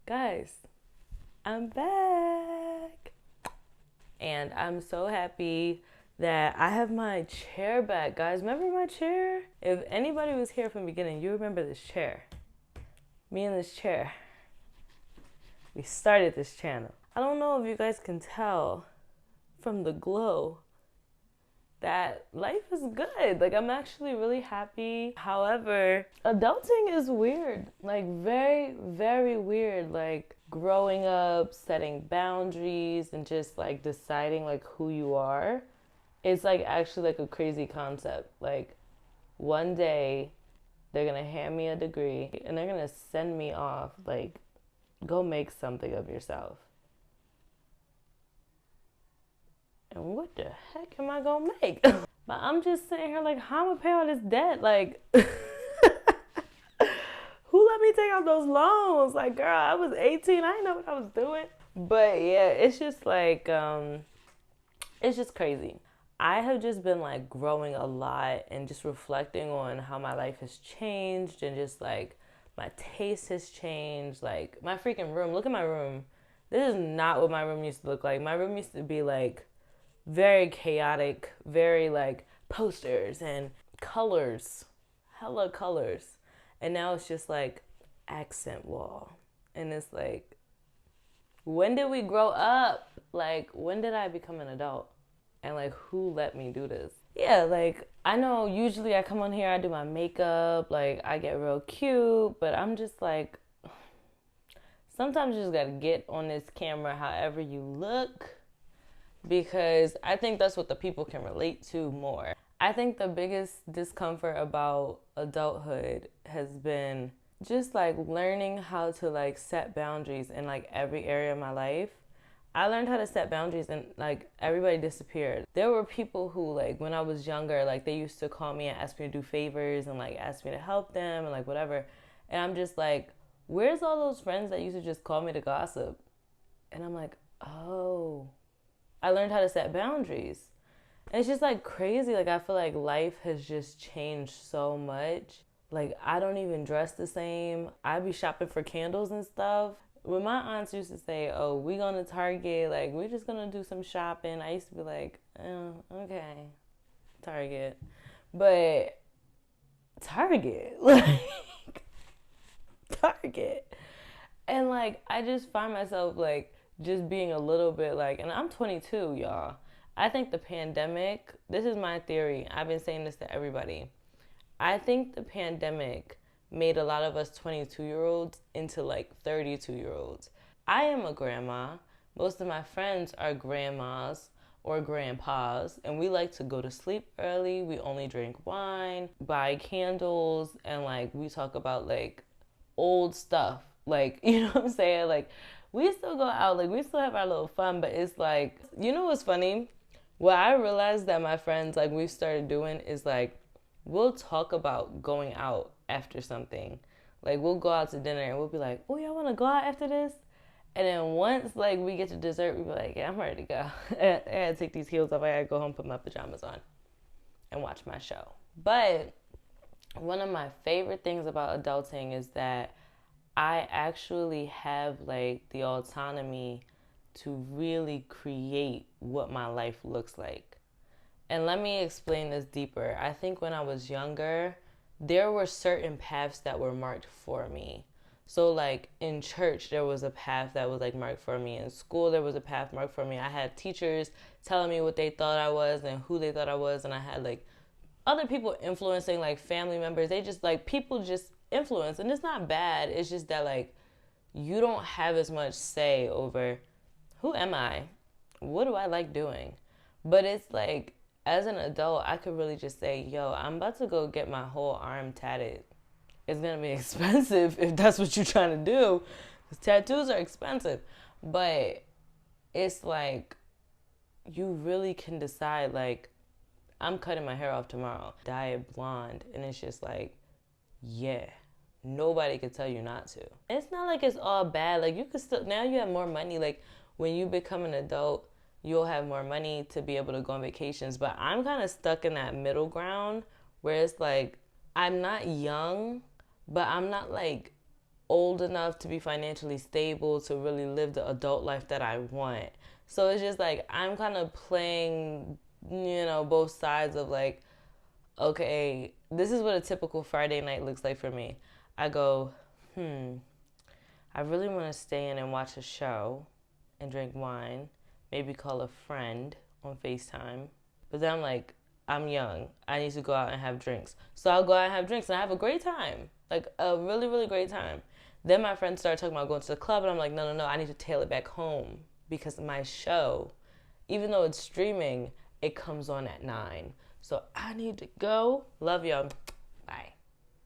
Guys, I'm back. And I'm so happy that I have my chair back. Guys, remember my chair? If anybody was here from the beginning, you remember this chair. Me and this chair. We started this channel. I don't know if you guys can tell from the glow that life is good. Like, I'm actually really happy. However, adulting is weird. Like, very, very weird. Like, growing up, setting boundaries, and just like deciding like who you are. It's like actually like a crazy concept. Like, one day they're gonna hand me a degree and they're gonna send me off, like, go make something of yourself. And what the heck am I gonna make? But I'm just sitting here like, how am I gonna pay all this debt? Like, who let me take out those loans? Like, girl, I was 18. I didn't know what I was doing. But yeah, it's just like, it's just crazy. I have just been like growing a lot and just reflecting on how my life has changed and just like my taste has changed. Like, my freaking room. Look at my room. This is not what my room used to look like. My room used to be like very chaotic, very like posters and colors, hella colors. And now it's just like accent wall. And it's like, when did we grow up? Like, when did I become an adult? And like, who let me do this? Yeah, like, I know usually I come on here, I do my makeup, like, I get real cute, but I'm just like, sometimes you just gotta get on this camera however you look, because I think that's what the people can relate to more. I think the biggest discomfort about adulthood has been just like learning how to like set boundaries in like every area of my life. I learned how to set boundaries and like everybody disappeared. There were people who like when I was younger, like they used to call me and ask me to do favors and like ask me to help them and like whatever. And I'm just like, where's all those friends that used to just call me to gossip? And I'm like, oh, I learned how to set boundaries. And it's just like crazy. Like, I feel like life has just changed so much. Like, I don't even dress the same. I be shopping for candles and stuff. When my aunts used to say, oh, we going to Target, like, we just gonna do some shopping, I used to be like, oh, okay, Target. But Target, like, Target. And like, I just find myself like just being a little bit like, and I'm 22, y'all. I think the pandemic, this is my theory. I've been saying this to everybody. I think the pandemic made a lot of us 22-year-olds into like 32-year-olds. I am a grandma. Most of my friends are grandmas or grandpas, and we like to go to sleep early. We only drink wine, buy candles, and like we talk about like old stuff. Like, you know what I'm saying? Like, we still go out, like, we still have our little fun, but it's like, you know what's funny? What I realized that my friends, like, we started doing is like, we'll talk about going out after something. Like, we'll go out to dinner and we'll be like, oh, y'all want to go out after this? And then once, like, we get to dessert, we'll be like, yeah, I'm ready to go. I gotta take these heels off. I gotta go home, put my pajamas on, and watch my show. But one of my favorite things about adulting is that I actually have like the autonomy to really create what my life looks like. And let me explain this deeper. I think when I was younger, there were certain paths that were marked for me. So like in church, there was a path that was like marked for me. In school, there was a path marked for me. I had teachers telling me what they thought I was and who they thought I was. And I had like other people influencing, like family members. They just like, people just influence. And it's not bad. It's just that like, you don't have as much say over who am I? What do I like doing? But it's like, as an adult, I could really just say, yo, I'm about to go get my whole arm tatted. It's gonna be expensive if that's what you're trying to do, because tattoos are expensive. But it's like, you really can decide, like, I'm cutting my hair off tomorrow, dye it blonde, and it's just like, yeah, nobody can tell you not to. It's not like it's all bad. Like, you could still, now you have more money. Like, when you become an adult, you'll have more money to be able to go on vacations. But I'm kind of stuck in that middle ground where it's like, I'm not young, but I'm not like old enough to be financially stable to really live the adult life that I want. So it's just like I'm kind of playing, both sides of like, okay, this is what a typical Friday night looks like for me. I go, I really want to stay in and watch a show and drink wine, maybe call a friend on FaceTime. But then I'm like, I'm young. I need to go out and have drinks. So I'll go out and have drinks and I have a great time. Like a really, really great time. Then my friends start talking about going to the club and I'm like, no, no, no, I need to tail it back home because my show, even though it's streaming, it comes on at 9. So I need to go. Love y'all. Bye.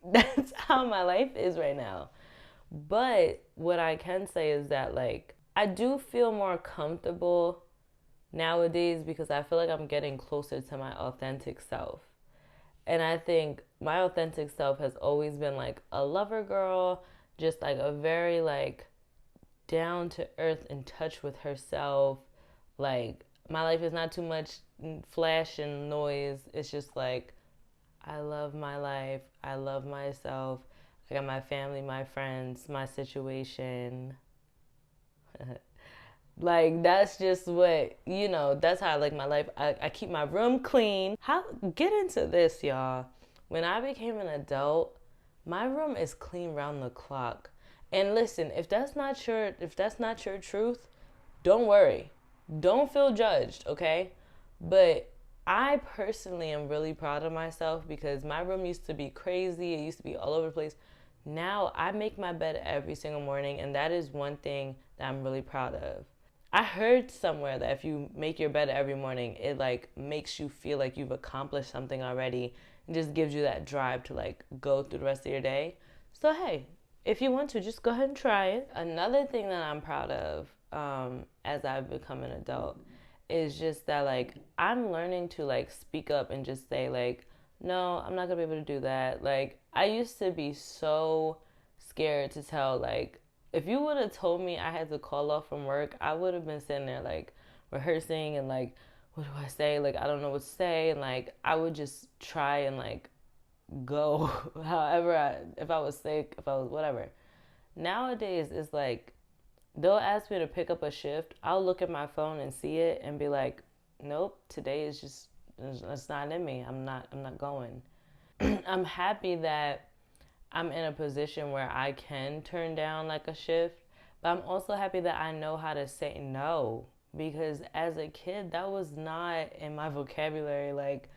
That's how my life is right now. But what I can say is that, like, I do feel more comfortable nowadays because I feel like I'm getting closer to my authentic self. And I think my authentic self has always been like a lover girl, just like a very like down to earth, in touch with herself. Like my life is not too much flash and noise. It's just like I love my life. I love myself. I got my family, my friends, my situation. Like that's just what that's how I like my life. I keep my room clean. How get into this, y'all. When I became an adult, my room is clean round the clock. And listen, if that's not your truth, don't worry. Don't feel judged, okay? But I personally am really proud of myself because my room used to be crazy. It used to be all over the place. Now I make my bed every single morning, and that is one thing that I'm really proud of. I heard somewhere that if you make your bed every morning, it like makes you feel like you've accomplished something already. It just gives you that drive to like go through the rest of your day. So hey, if you want to, just go ahead and try it. Another thing that I'm proud of as I've become an adult is just that like I'm learning to like speak up and just say like, no, I'm not gonna be able to do that. Like I used to be so scared to tell like if you would have told me I had to call off from work, I would have been sitting there like rehearsing and like, what do I say? Like, I don't know what to say. And like, I would just try and like go if I was sick, if I was whatever. Nowadays, it's like they'll ask me to pick up a shift. I'll look at my phone and see it and be like, nope, today is just, it's not in me. I'm not going. I'm happy that I'm in a position where I can turn down like a shift, but I'm also happy that I know how to say no because as a kid that was not in my vocabulary. Like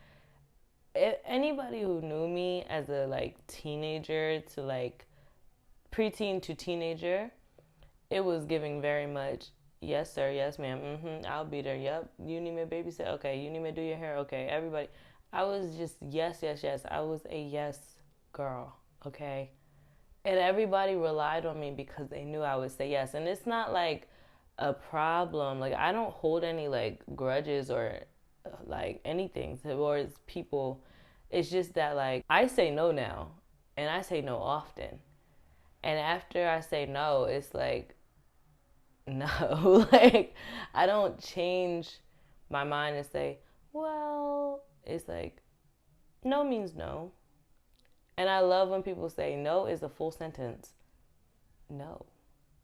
if anybody who knew me as a like teenager to like preteen to teenager, it was giving very much yes sir, yes ma'am, I'll be there, yep, you need me to babysit, okay, you need me to do your hair, okay, everybody. I was just yes, yes, yes. I was a yes girl, okay? And everybody relied on me because they knew I would say yes. And it's not like a problem. Like I don't hold any like grudges or like anything towards people. It's just that like I say no now and I say no often. And after I say no, it's like no. Like I don't change my mind and say, well, it's like no means no. And I love when people say no is a full sentence. No.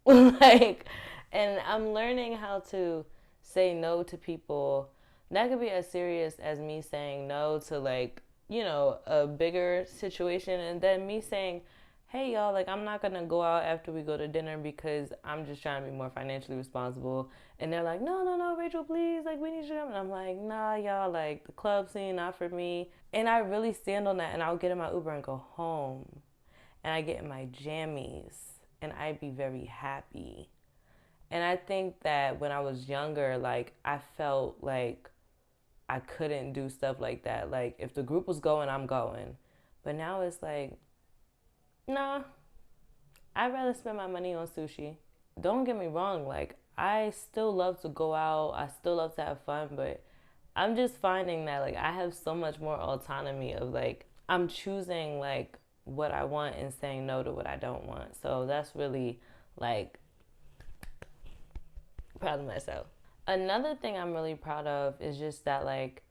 Like, and I'm learning how to say no to people. That could be as serious as me saying no to like, a bigger situation and then me saying, hey y'all, like I'm not gonna go out after we go to dinner because I'm just trying to be more financially responsible. And they're like, no, no, no, Rachel, please, like we need you to come. And I'm like, nah, y'all, like the club scene, not for me. And I really stand on that and I'll get in my Uber and go home. And I get in my jammies and I'd be very happy. And I think that when I was younger, like I felt like I couldn't do stuff like that. Like if the group was going, I'm going. But now it's like, nah, I'd rather spend my money on sushi. Don't get me wrong, like I still love to go out, I still love to have fun, but I'm just finding that like I have so much more autonomy of like I'm choosing like what I want and saying no to what I don't want. So that's really like proud of myself. Another thing I'm really proud of is just that like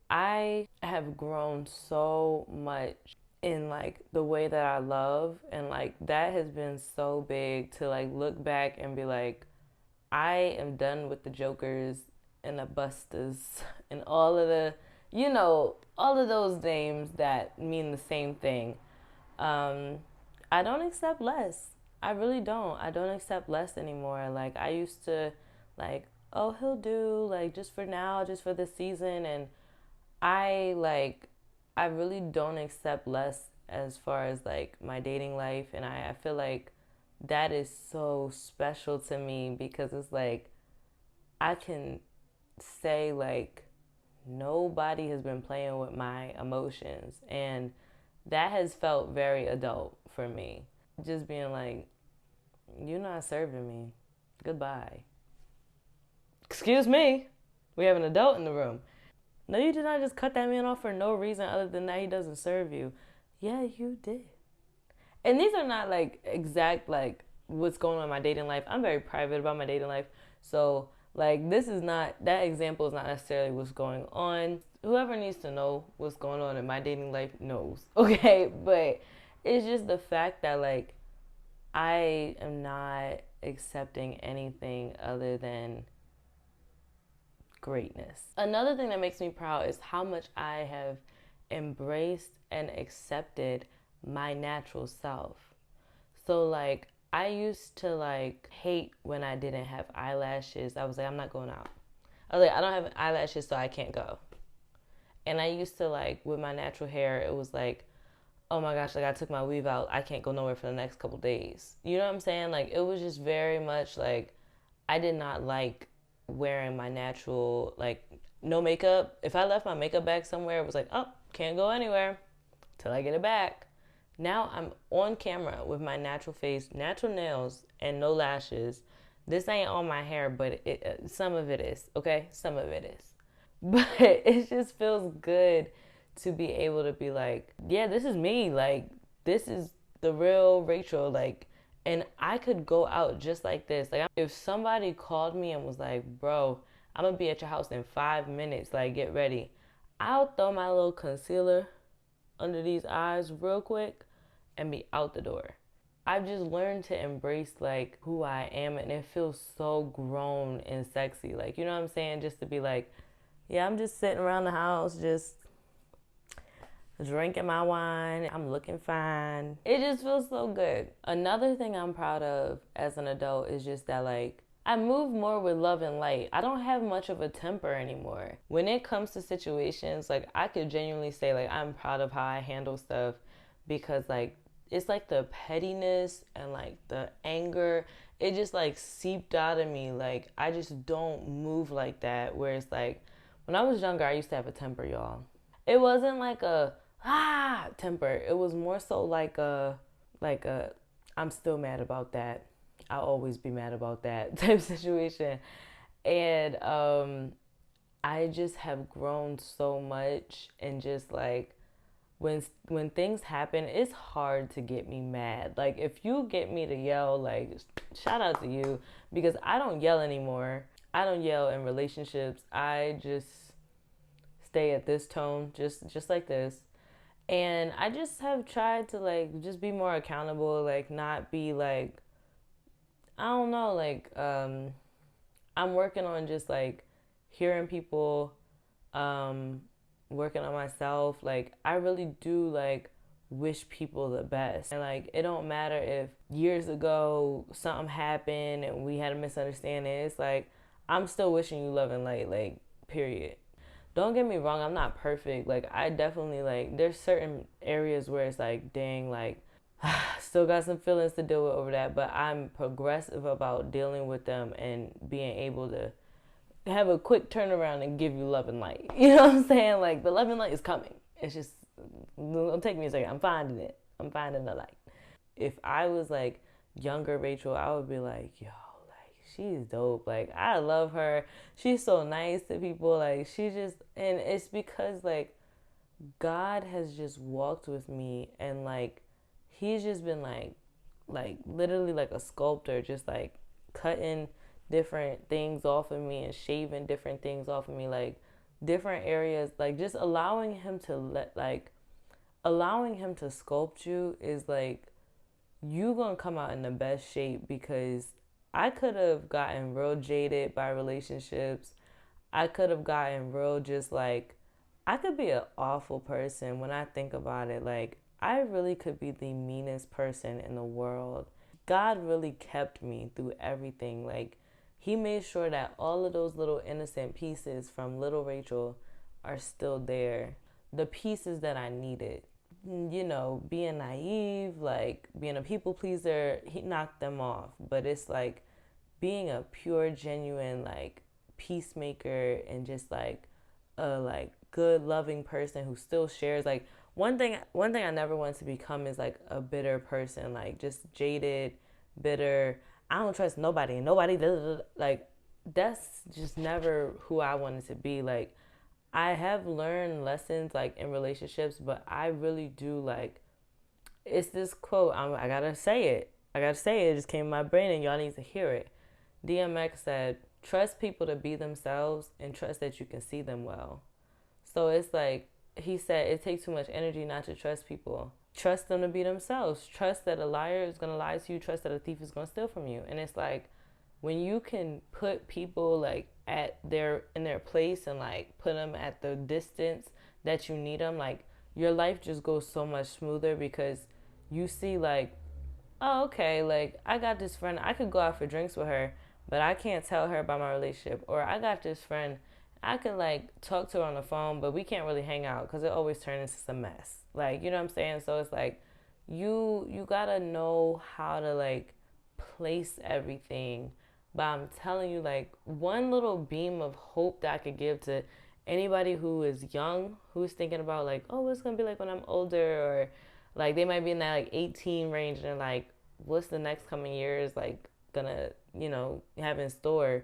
I have grown so much in like the way that I love, and like that has been so big to like look back and be like, I am done with the jokers and the busters and all of the, all of those names that mean the same thing. um I don't accept less. I really don't. I don't accept less anymore. Like I used to, like, oh, he'll do like just for now, just for this season. And I like, I really don't accept less as far as like my dating life. And I feel like that is so special to me because it's like I can say like nobody has been playing with my emotions, and that has felt very adult for me. Just being like, you're not serving me. Goodbye. Excuse me. We have an adult in the room. No, you did not just cut that man off for no reason other than that he doesn't serve you. Yeah, you did. And these are not like exact like what's going on in my dating life. I'm very private about my dating life. So like this is not, that example is not necessarily what's going on. Whoever needs to know what's going on in my dating life knows. Okay? But it's just the fact that like I am not accepting anything other than greatness. Another thing that makes me proud is how much I have embraced and accepted my natural self. So like I used to like hate when I didn't have eyelashes. I was like, I'm not going out. I was like, I don't have eyelashes, so I can't go. And I used to like with my natural hair, it was like, oh my gosh, like I took my weave out, I can't go nowhere for the next couple days. You know what I'm saying? Like it was just very much like I did not like wearing my natural, like no makeup. If I left my makeup bag somewhere, it was like, oh, can't go anywhere till I get it back. Now I'm on camera with my natural face, natural nails, and no lashes. This ain't on my hair, but some of it is, okay? Some of it is. But it just feels good to be able to be like, yeah, this is me. Like, this is the real Rachel. Like, and I could go out just like this. Like, if somebody called me and was like, bro, I'm gonna be at your house in 5 minutes, like, get ready, I'll throw my little concealer under these eyes real quick and be out the door. I've just learned to embrace like who I am, and it feels so grown and sexy. Like, you know what I'm saying? Just to be like, yeah, I'm just sitting around the house, just drinking my wine. I'm looking fine. It just feels so good. Another thing I'm proud of as an adult is just that, like, I move more with love and light. I don't have much of a temper anymore. When it comes to situations, like, I could genuinely say, like, I'm proud of how I handle stuff because, like, it's like the pettiness and, like, the anger, it just, like, seeped out of me. Like, I just don't move like that. Where it's like, when I was younger, I used to have a temper, y'all. It wasn't like a temper. It was more so like a I'm still mad about that. I'll always be mad about that type situation. And I just have grown so much, and just like when things happen, it's hard to get me mad. Like if you get me to yell, like shout out to you, because I don't yell anymore. I don't yell in relationships. I just stay at this tone, just like this. And I just have tried to like just be more accountable, like not be like, I don't know, like I'm working on just like hearing people, um working on myself. Like I really do like wish people the best. And like it don't matter if years ago something happened and we had a misunderstanding. It's like I'm still wishing you love and light, like period. Don't get me wrong, I'm not perfect. Like I definitely like there's certain areas where it's like dang, like still got some feelings to deal with over that, but I'm progressive about dealing with them and being able to have a quick turnaround and give you love and light. You know what I'm saying? Like the love and light is coming. It's just it'll take me a second. I'm finding it. I'm finding the light. If I was like younger Rachel, I would be like, yo, like she's dope. Like I love her. She's so nice to people. Like she just, and it's because like God has just walked with me, and like he's just been like literally like a sculptor, just like cutting different things off of me and shaving different things off of me, like different areas, like just allowing him to let like allowing him to sculpt you is like you gonna come out in the best shape because I could have gotten real jaded by relationships. I could have gotten real just like I could be an awful person when I think about it. Like I really could be the meanest person in the world. God really kept me through everything. Like he made sure that all of those little innocent pieces from little Rachel are still there. The pieces that I needed. Being naive, like being a people pleaser, he knocked them off. But it's like being a pure, genuine, like peacemaker and just like a like good, loving person who still shares. Like one thing I never want to become is like a bitter person, like just jaded, bitter. I don't trust nobody and nobody. Like that's just never who I wanted to be. Like I have learned lessons like in relationships, but I really do like it's this quote. I gotta say it. I gotta say it. It just came in my brain, and y'all need to hear it. DMX said, "Trust people to be themselves, and trust that you can see them well." So it's like he said, it takes too much energy not to trust people. Trust them to be themselves. Trust that a liar is gonna lie to you. Trust that a thief is gonna steal from you. And it's like when you can put people like at their in their place and like put them at the distance that you need them, like your life just goes so much smoother because you see like, oh, okay, like I got this friend, I could go out for drinks with her, but I can't tell her about my relationship. Or I got this friend, I can like talk to her on the phone, but we can't really hang out because it always turns into some mess. Like, you know what I'm saying? So it's like you gotta know how to like place everything. But I'm telling you, like one little beam of hope that I could give to anybody who is young, who's thinking about like, oh, what's gonna be like when I'm older, or like they might be in that like 18 range and they're like, what's the next coming years like gonna, have in store.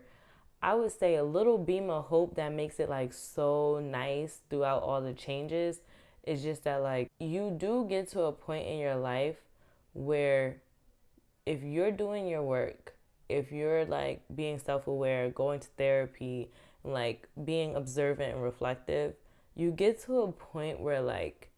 I would say a little beam of hope that makes it like so nice throughout all the changes is just that like you do get to a point in your life where if you're doing your work, if you're like being self aware, going to therapy, like being observant and reflective, you get to a point where like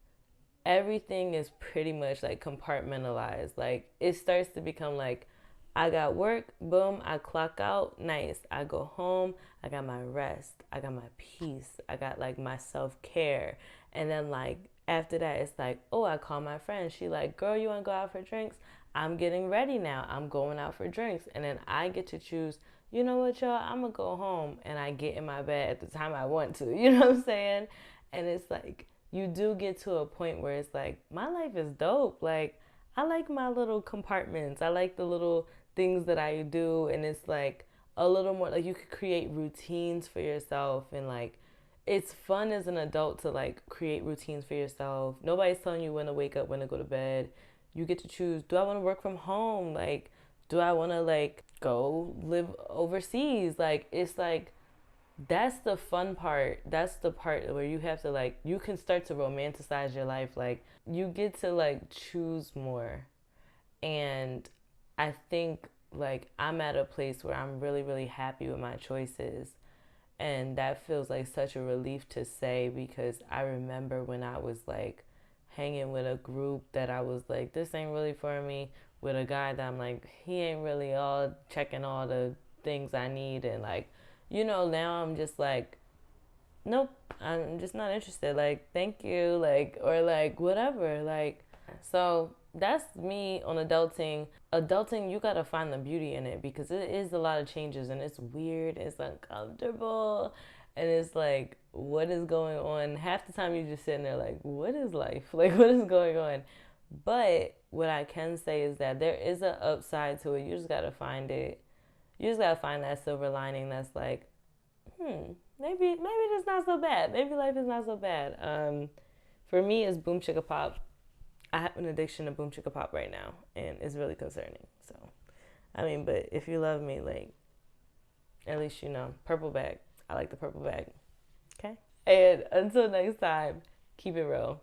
everything is pretty much like compartmentalized. Like it starts to become like I got work, boom, I clock out, nice. I go home, I got my rest, I got my peace, I got like my self care. And then like after that it's like, oh, I call my friend. She like, girl, you wanna go out for drinks? I'm getting ready now. I'm going out for drinks. And then I get to choose, you know what, y'all, I'm gonna go home and I get in my bed at the time I want to. You know what I'm saying? And it's like you do get to a point where it's like my life is dope. Like I like my little compartments. I like the little things that I do, and it's like a little more like you could create routines for yourself, and like it's fun as an adult to like create routines for yourself. Nobody's telling you when to wake up, when to go to bed. You get to choose. Do I want to work from home? Like, do I want to like go live overseas? Like, it's like that's the fun part. That's the part where you have to like you can start to romanticize your life. Like you get to like choose more. And I think like I'm at a place where I'm really really happy with my choices. And that feels like such a relief to say because I remember when I was like hanging with a group that I was like, this ain't really for me, with a guy that I'm like, he ain't really all checking all the things I need. And like, now I'm just like, nope, I'm just not interested. Like, thank you. Like, or like, whatever. Like, so that's me on adulting. Adulting, you gotta find the beauty in it because it is a lot of changes and it's weird, it's uncomfortable, and it's like, what is going on? Half the time you're just sitting there like, what is life? Like, what is going on? But what I can say is that there is an upside to it. You just gotta find it. You just gotta find that silver lining that's like, maybe it's not so bad. Maybe life is not so bad. For me, it's boom chicka pop. I have an addiction to boom chicka pop right now, and it's really concerning. So, I mean, but if you love me, like, at least you know, purple bag. I like the purple bag. Okay. And until next time, keep it real.